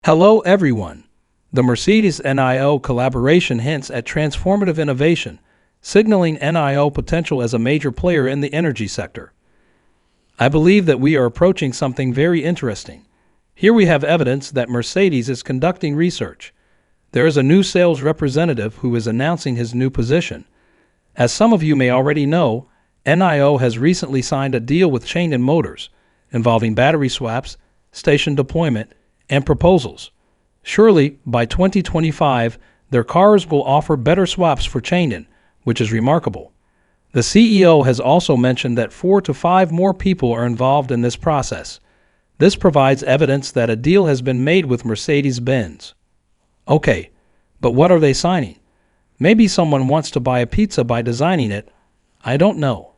Hello everyone. The Mercedes NIO collaboration hints at transformative innovation, signaling NIO potential as a major player in the energy sector. I believe that we are approaching something very interesting. Here we have evidence that Mercedes is conducting research. There is a new sales representative who is announcing his new position. As some of you may already know, NIO has recently signed a deal with Changen Motors, involving battery swaps, station deployment, and proposals. Surely, by 2025, their cars will offer better swaps for Changen, which is remarkable. The CEO has also mentioned that 4 to 5 more people are involved in this process. This provides evidence that a deal has been made with Mercedes-Benz. Okay, but what are they signing? Maybe someone wants to buy a pizza by designing it. I don't know.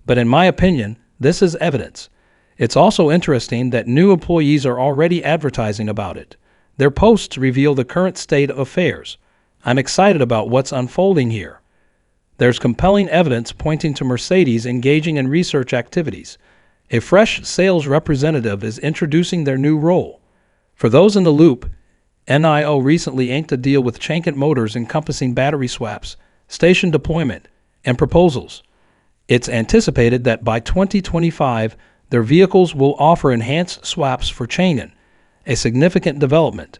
But in my opinion, this is evidence. It's also interesting that new employees are already advertising about it. Their posts reveal the current state of affairs. I'm excited about what's unfolding here. There's compelling evidence pointing to Mercedes engaging in research activities. A fresh sales representative is introducing their new role. For those in the loop, NIO recently inked a deal with Changen Motors encompassing battery swaps, station deployment, and proposals. It's anticipated that by 2025, their vehicles will offer enhanced swaps for Changen, a significant development.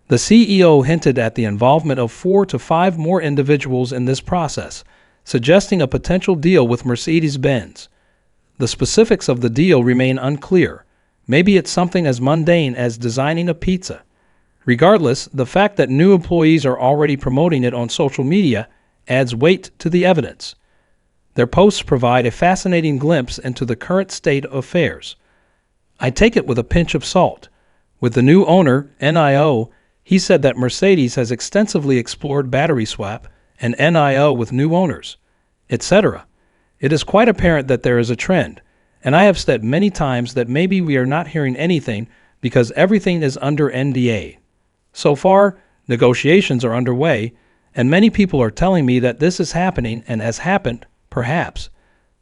The CEO hinted at the involvement of 4 to 5 more individuals in this process, suggesting a potential deal with Mercedes-Benz. The specifics of the deal remain unclear. Maybe it's something as mundane as designing a pizza. Regardless, the fact that new employees are already promoting it on social media adds weight to the evidence. Their posts provide a fascinating glimpse into the current state of affairs. I take it with a pinch of salt. With the new owner, NIO, he said that Mercedes has extensively explored battery swap and NIO with new owners, etc. It is quite apparent that there is a trend, and I have said many times that maybe we are not hearing anything because everything is under NDA. So far, negotiations are underway, and many people are telling me that this is happening and has happened. Perhaps.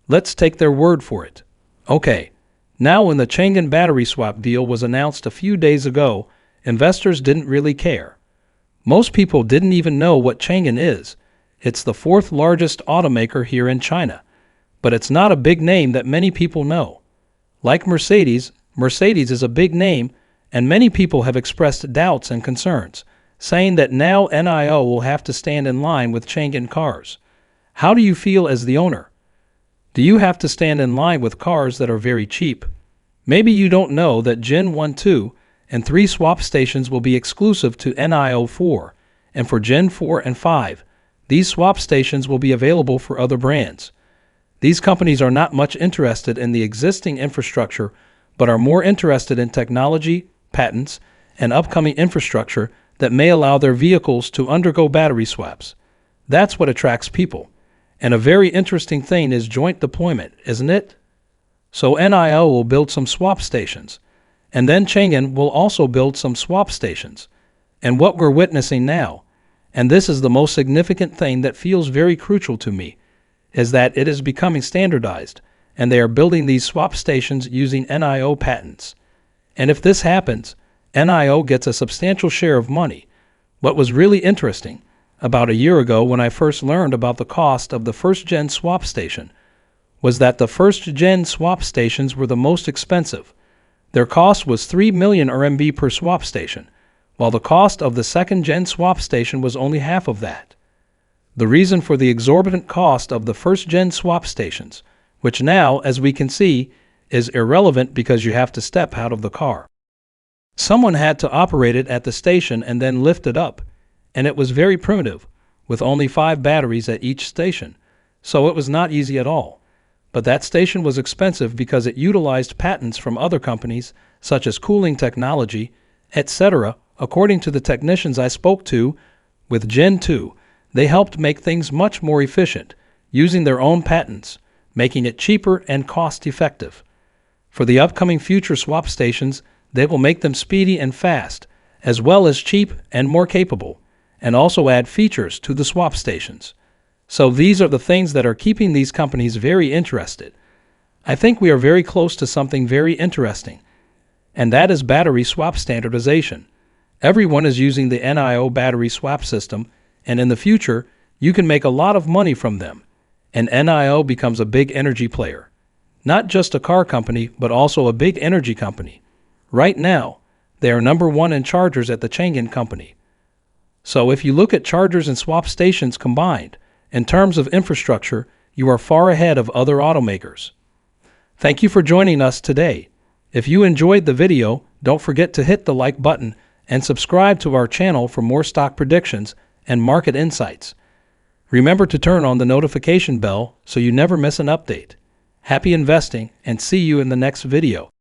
Let's take their word for it. Okay, now when the Changen battery swap deal was announced a few days ago, investors didn't really care. Most people didn't even know what Changen is. It's the 4th largest automaker here in China, but it's not a big name that many people know. Like Mercedes, Mercedes is a big name, and many people have expressed doubts and concerns, saying that now NIO will have to stand in line with Changen cars. How do you feel as the owner? Do you have to stand in line with cars that are very cheap? Maybe you don't know that Gen 1, 2, and 3 swap stations will be exclusive to NIO 4, and for Gen 4 and 5, these swap stations will be available for other brands. These companies are not much interested in the existing infrastructure, but are more interested in technology, patents, and upcoming infrastructure that may allow their vehicles to undergo battery swaps. That's what attracts people. And a very interesting thing is joint deployment, isn't it? So NIO will build some swap stations, and then Changen will also build some swap stations. And what we're witnessing now, and this is the most significant thing that feels very crucial to me, is that it is becoming standardized, and they are building these swap stations using NIO patents. And if this happens, NIO gets a substantial share of money. What was really interesting, about a year ago when I first learned about the cost of the first-gen swap station, was that the first-gen swap stations were the most expensive. Their cost was 3 million RMB per swap station, while the cost of the second-gen swap station was only half of that. The reason for the exorbitant cost of the first-gen swap stations, which now, as we can see, is irrelevant because you have to step out of the car. Someone had to operate it at the station and then lift it up, and it was very primitive, with only 5 batteries at each station, so it was not easy at all. But that station was expensive because it utilized patents from other companies, such as cooling technology, etc. According to the technicians I spoke to, with Gen 2, they helped make things much more efficient, using their own patents, making it cheaper and cost-effective. For the upcoming future swap stations, they will make them speedy and fast, as well as cheap and more capable, and also add features to the swap stations. So these are the things that are keeping these companies very interested. I think we are very close to something very interesting, and that is battery swap standardization. Everyone is using the NIO battery swap system, and in the future, you can make a lot of money from them, and NIO becomes a big energy player. Not just a car company, but also a big energy company. Right now, they are number one in chargers at the Changen company. So if you look at chargers and swap stations combined, in terms of infrastructure, you are far ahead of other automakers. Thank you for joining us today. If you enjoyed the video, don't forget to hit the like button and subscribe to our channel for more stock predictions and market insights. Remember to turn on the notification bell so you never miss an update. Happy investing and see you in the next video.